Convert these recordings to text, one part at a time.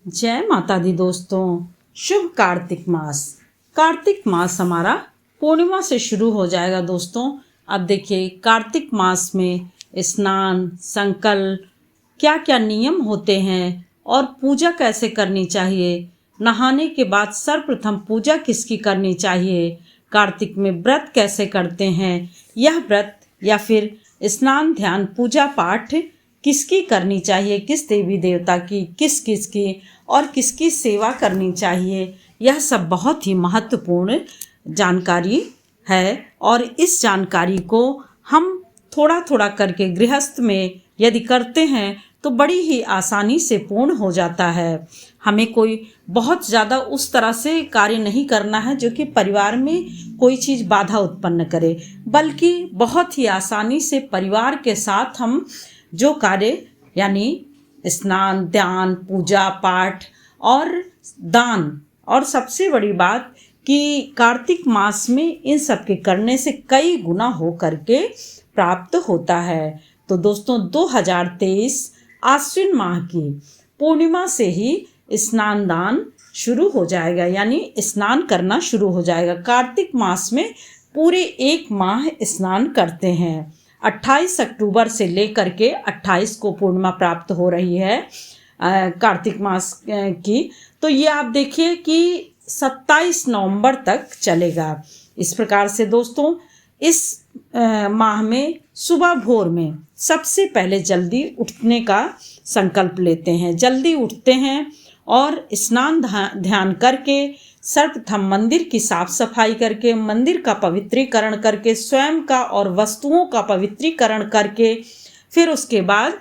जय माता दी दोस्तों। शुभ कार्तिक मास हमारा पूर्णिमा से शुरू हो जाएगा दोस्तों। अब देखिए कार्तिक मास में स्नान, संकल्प, क्या क्या नियम होते हैं और पूजा कैसे करनी चाहिए। नहाने के बाद सर्वप्रथम पूजा किसकी करनी चाहिए, कार्तिक में व्रत कैसे करते हैं, यह व्रत या फिर स्नान, ध्यान, पूजा पाठ किसकी करनी चाहिए, किस देवी देवता की, किस किस की और किसकी सेवा करनी चाहिए, यह सब बहुत ही महत्वपूर्ण जानकारी है। और इस जानकारी को हम थोड़ा थोड़ा करके गृहस्थ में यदि करते हैं तो बड़ी ही आसानी से पूर्ण हो जाता है। हमें कोई बहुत ज़्यादा उस तरह से कार्य नहीं करना है जो कि परिवार में कोई चीज़ बाधा उत्पन्न करे, बल्कि बहुत ही आसानी से परिवार के साथ हम जो कार्य यानी स्नान, ध्यान, पूजा पाठ और दान, और सबसे बड़ी बात कि कार्तिक मास में इन सब के करने से कई गुना हो करके प्राप्त होता है। तो दोस्तों 2023 आश्विन माह की पूर्णिमा से ही स्नान दान शुरू हो जाएगा, यानी स्नान करना शुरू हो जाएगा। कार्तिक मास में पूरे एक माह स्नान करते हैं। 28 अक्टूबर से लेकर के 28 को पूर्णिमा प्राप्त हो रही है कार्तिक मास की। तो ये आप देखिए कि 27 नवंबर तक चलेगा। इस प्रकार से दोस्तों इस माह में सुबह भोर में सबसे पहले जल्दी उठने का संकल्प लेते हैं। जल्दी उठते हैं और स्नान ध्यान करके सर्वप्रथम मंदिर की साफ सफाई करके, मंदिर का पवित्रीकरण करके, स्वयं का और वस्तुओं का पवित्रीकरण करके, फिर उसके बाद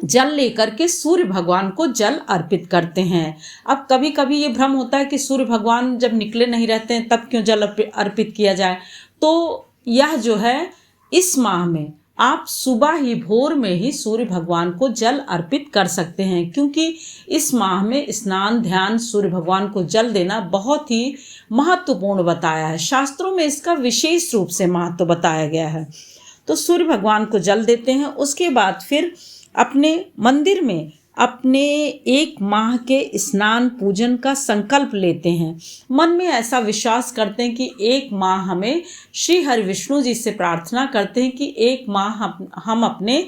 जल लेकर के सूर्य भगवान को जल अर्पित करते हैं। अब कभी कभी ये भ्रम होता है कि सूर्य भगवान जब निकले नहीं रहते हैं तब क्यों जल अर्पित किया जाए। तो यह जो है इस माह में आप सुबह ही भोर में ही सूर्य भगवान को जल अर्पित कर सकते हैं, क्योंकि इस माह में स्नान, ध्यान, सूर्य भगवान को जल देना बहुत ही महत्वपूर्ण बताया है। शास्त्रों में इसका विशेष रूप से महत्व बताया गया है। तो सूर्य भगवान को जल देते हैं। उसके बाद फिर अपने मंदिर में अपने एक माह के स्नान पूजन का संकल्प लेते हैं। मन में ऐसा विश्वास करते हैं कि एक माह हमें श्री हरि विष्णु जी से प्रार्थना करते हैं कि एक माह हम अपने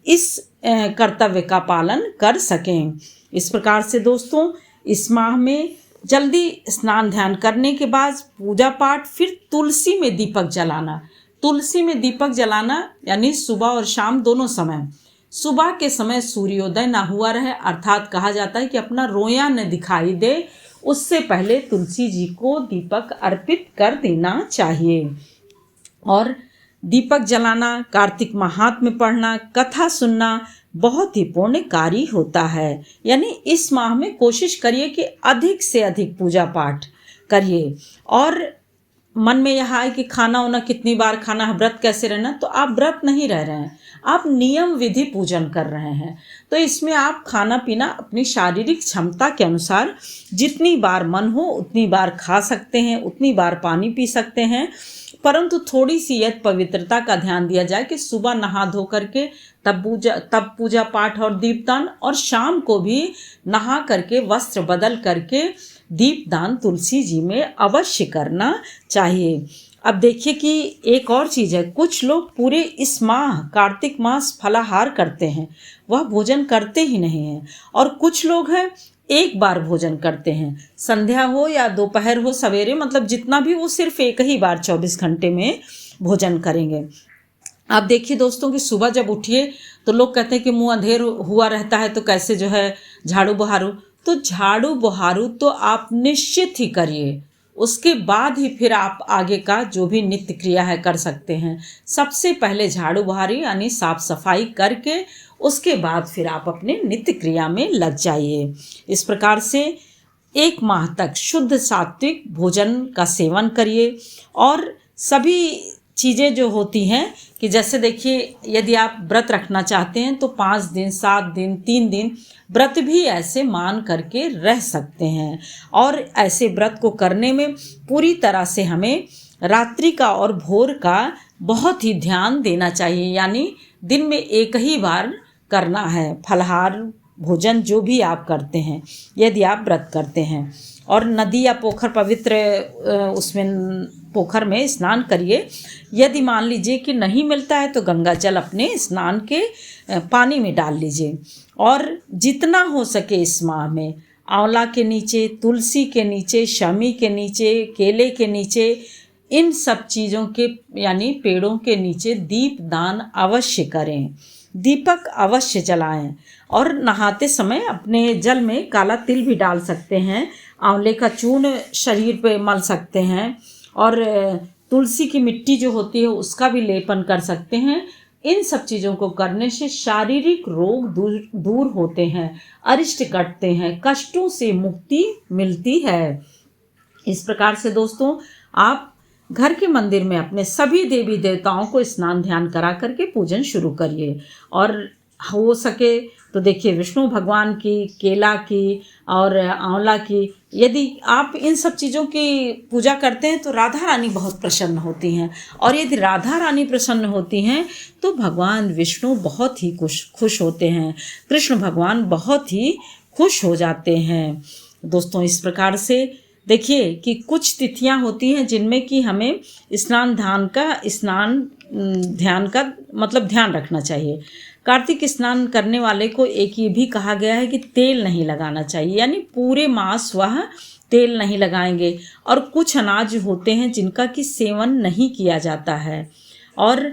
इस कर्तव्य का पालन कर सकें। इस प्रकार से दोस्तों इस माह में जल्दी स्नान ध्यान करने के बाद पूजा पाठ, फिर तुलसी में दीपक जलाना। तुलसी में दीपक जलाना यानी सुबह और शाम दोनों समय। सुबह के समय सूर्योदय ना हुआ रहे, अर्थात कहा जाता है कि अपना रोया न दिखाई दे, उससे पहले तुलसी जी को दीपक अर्पित कर देना चाहिए। और दीपक जलाना, कार्तिक महात्म्य पढ़ना, कथा सुनना बहुत ही पुण्यकारी होता है। यानी इस माह में कोशिश करिए कि अधिक से अधिक पूजा पाठ करिए। और मन में यह है कि खाना वाना कितनी बार खाना है, व्रत कैसे रहना, तो आप व्रत नहीं रह रहे हैं, आप नियम विधि पूजन कर रहे हैं। तो इसमें आप खाना पीना अपनी शारीरिक क्षमता के अनुसार जितनी बार मन हो उतनी बार खा सकते हैं, उतनी बार पानी पी सकते हैं, परंतु थोड़ी सी यह पवित्रता का ध्यान दिया जाए कि सुबह नहा धो करके तब पूजा पाठ और दीपदान, और शाम को भी नहा करके वस्त्र बदल करके दीपदान तुलसी जी में अवश्य करना चाहिए। अब देखिए कि एक और चीज़ है, कुछ लोग पूरे इस माह कार्तिक मास फलाहार करते हैं, वह भोजन करते ही नहीं हैं। और कुछ लोग हैं एक बार भोजन करते हैं, संध्या हो या दोपहर हो, सवेरे, मतलब जितना भी, वो सिर्फ एक ही बार 24 घंटे में भोजन करेंगे। आप देखिए दोस्तों कि सुबह जब उठिए तो लोग कहते हैं कि मुंह अंधेर हुआ रहता है तो कैसे जो है झाड़ू बहारू। तो झाड़ू बहारू तो आप निश्चित ही करिए, उसके बाद ही फिर आप आगे का जो भी नित्य क्रिया है कर सकते हैं। सबसे पहले झाड़ू बहारी यानी साफ सफाई करके उसके बाद फिर आप अपने नित्य क्रिया में लग जाइए। इस प्रकार से एक माह तक शुद्ध सात्विक भोजन का सेवन करिए। और सभी चीज़ें जो होती हैं कि जैसे देखिए यदि आप व्रत रखना चाहते हैं तो 5 दिन, 7 दिन, 3 दिन व्रत भी ऐसे मान करके रह सकते हैं। और ऐसे व्रत को करने में पूरी तरह से हमें रात्रि का और भोर का बहुत ही ध्यान देना चाहिए। यानी दिन में एक ही बार करना है फलाहार भोजन जो भी आप करते हैं, यदि आप व्रत करते हैं। और नदी या पोखर पवित्र उसमें पोखर में स्नान करिए। यदि मान लीजिए कि नहीं मिलता है तो गंगा जल अपने स्नान के पानी में डाल लीजिए। और जितना हो सके इस माह में आंवला के नीचे, तुलसी के नीचे, शमी के नीचे, केले के नीचे, इन सब चीज़ों के यानी पेड़ों के नीचे दीप दान अवश्य करें, दीपक अवश्य जलाएं। और नहाते समय अपने जल में काला तिल भी डाल सकते हैं, आंवले का चूर्ण शरीर पे मल सकते हैं, और तुलसी की मिट्टी जो होती है उसका भी लेपन कर सकते हैं। इन सब चीज़ों को करने से शारीरिक रोग दूर होते हैं, अरिष्ट कटते हैं, कष्टों से मुक्ति मिलती है। इस प्रकार से दोस्तों आप घर के मंदिर में अपने सभी देवी देवताओं को स्नान ध्यान करा करके पूजन शुरू करिए। और हो सके तो देखिए विष्णु भगवान की, केला की और आंवला की, यदि आप इन सब चीज़ों की पूजा करते हैं तो राधा रानी बहुत प्रसन्न होती हैं। और यदि राधा रानी प्रसन्न होती हैं तो भगवान विष्णु बहुत ही खुश होते हैं, कृष्ण भगवान बहुत ही खुश हो जाते हैं। दोस्तों इस प्रकार से देखिए कि कुछ तिथियां होती हैं जिनमें कि हमें स्नान ध्यान का मतलब ध्यान रखना चाहिए। कार्तिक स्नान करने वाले को एक ये भी कहा गया है कि तेल नहीं लगाना चाहिए, यानी पूरे मास वह तेल नहीं लगाएंगे। और कुछ अनाज होते हैं जिनका कि सेवन नहीं किया जाता है। और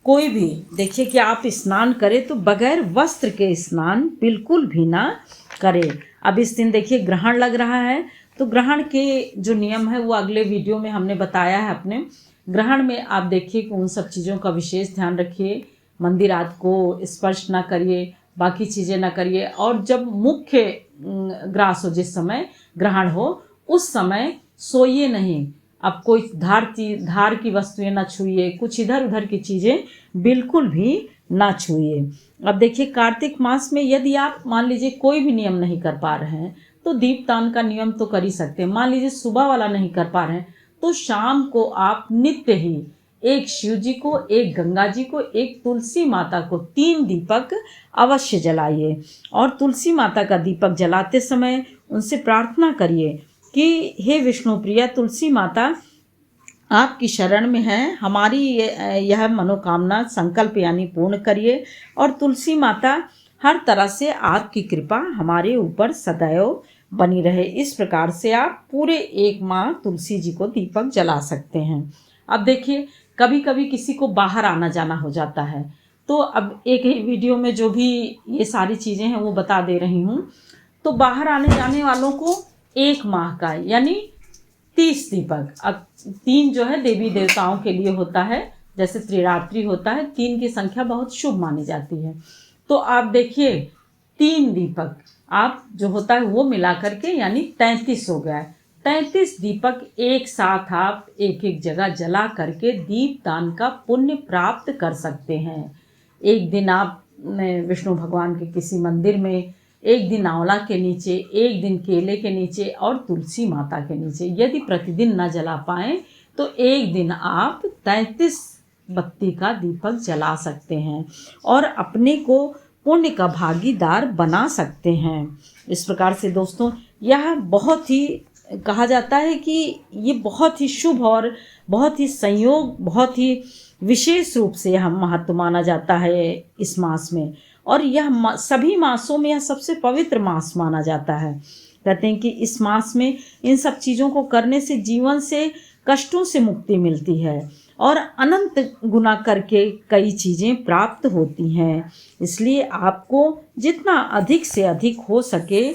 कोई भी देखिए कि आप स्नान करें तो बगैर वस्त्र के स्नान बिल्कुल भी ना करें। अब इस दिन देखिए ग्रहण लग रहा है, तो ग्रहण के जो नियम है वो अगले वीडियो में हमने बताया है। अपने ग्रहण में आप देखिए कि उन सब चीज़ों का विशेष ध्यान रखिए, मंदिर आदि को स्पर्श ना करिए, बाकी चीज़ें ना करिए। और जब मुख्य ग्रास हो, जिस समय ग्रहण हो उस समय सोइए नहीं। अब कोई धार की वस्तुएं ना छुइए, कुछ इधर उधर की चीज़ें बिल्कुल भी ना छुइए। अब देखिए कार्तिक मास में यदि आप मान लीजिए कोई भी नियम नहीं कर पा रहे हैं तो दीपदान का नियम तो कर ही सकते हैं। मान लीजिए सुबह वाला नहीं कर पा रहे हैं तो शाम को आप नित्य ही एक शिव जी को, एक गंगा जी को, एक तुलसी माता को 3 दीपक अवश्य जलाइए। और तुलसी माता का दीपक जलाते समय उनसे प्रार्थना करिए कि हे विष्णु प्रिया तुलसी माता आपकी शरण में है, हमारी यह मनोकामना संकल्प यानी पूर्ण करिए। और तुलसी माता हर तरह से आपकी कृपा हमारे ऊपर सदैव बनी रहे। इस प्रकार से आप पूरे 1 माह तुलसी जी को दीपक जला सकते हैं। अब देखिए कभी कभी किसी को बाहर आना जाना हो जाता है, तो अब एक ही वीडियो में जो भी ये सारी चीज़ें हैं वो बता दे रही हूँ। तो बाहर आने जाने वालों को 1 माह का यानी 30 दीपक, अब 3 जो है देवी देवताओं के लिए होता है, जैसे त्रिरात्रि होता है, 3 की संख्या बहुत शुभ मानी जाती है। तो आप देखिए 3 दीपक आप जो होता है वो मिला करके यानी 33 हो गया। 33 दीपक एक साथ आप एक एक जगह जला करके दीप दान का पुण्य प्राप्त कर सकते हैं। एक दिन आप विष्णु भगवान के किसी मंदिर में, एक दिन आंवला के नीचे, एक दिन केले के नीचे और तुलसी माता के नीचे। यदि प्रतिदिन न जला पाएं तो एक दिन आप 33 बत्ती का दीपक जला सकते हैं और अपने को पुण्य का भागीदार बना सकते हैं। इस प्रकार से दोस्तों यह बहुत ही कहा जाता है कि ये बहुत ही शुभ और बहुत ही संयोग, बहुत ही विशेष रूप से यह महत्व माना जाता है इस मास में। और यह सभी मासों में यह सबसे पवित्र मास माना जाता है। कहते हैं कि इस मास में इन सब चीज़ों को करने से जीवन से कष्टों से मुक्ति मिलती है और अनंत गुना करके कई चीज़ें प्राप्त होती हैं। इसलिए आपको जितना अधिक से अधिक हो सके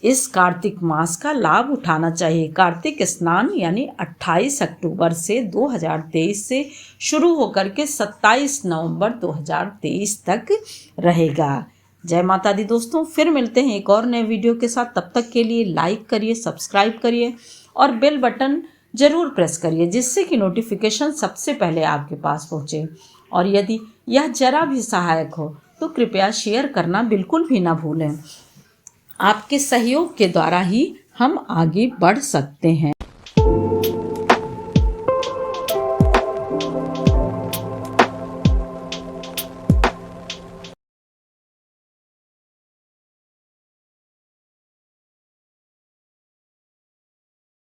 इस कार्तिक मास का लाभ उठाना चाहिए। कार्तिक स्नान यानी 28 अक्टूबर से 2023 से शुरू होकर के 27 नवंबर 2023 तक रहेगा। जय माता दी दोस्तों, फिर मिलते हैं एक और नए वीडियो के साथ। तब तक के लिए लाइक करिए, सब्सक्राइब करिए और बेल बटन ज़रूर प्रेस करिए जिससे कि नोटिफिकेशन सबसे पहले आपके पास पहुँचे। और यदि यह जरा भी सहायक हो तो कृपया शेयर करना बिल्कुल भी ना भूलें। आपके सहयोग के द्वारा ही हम आगे बढ़ सकते हैं।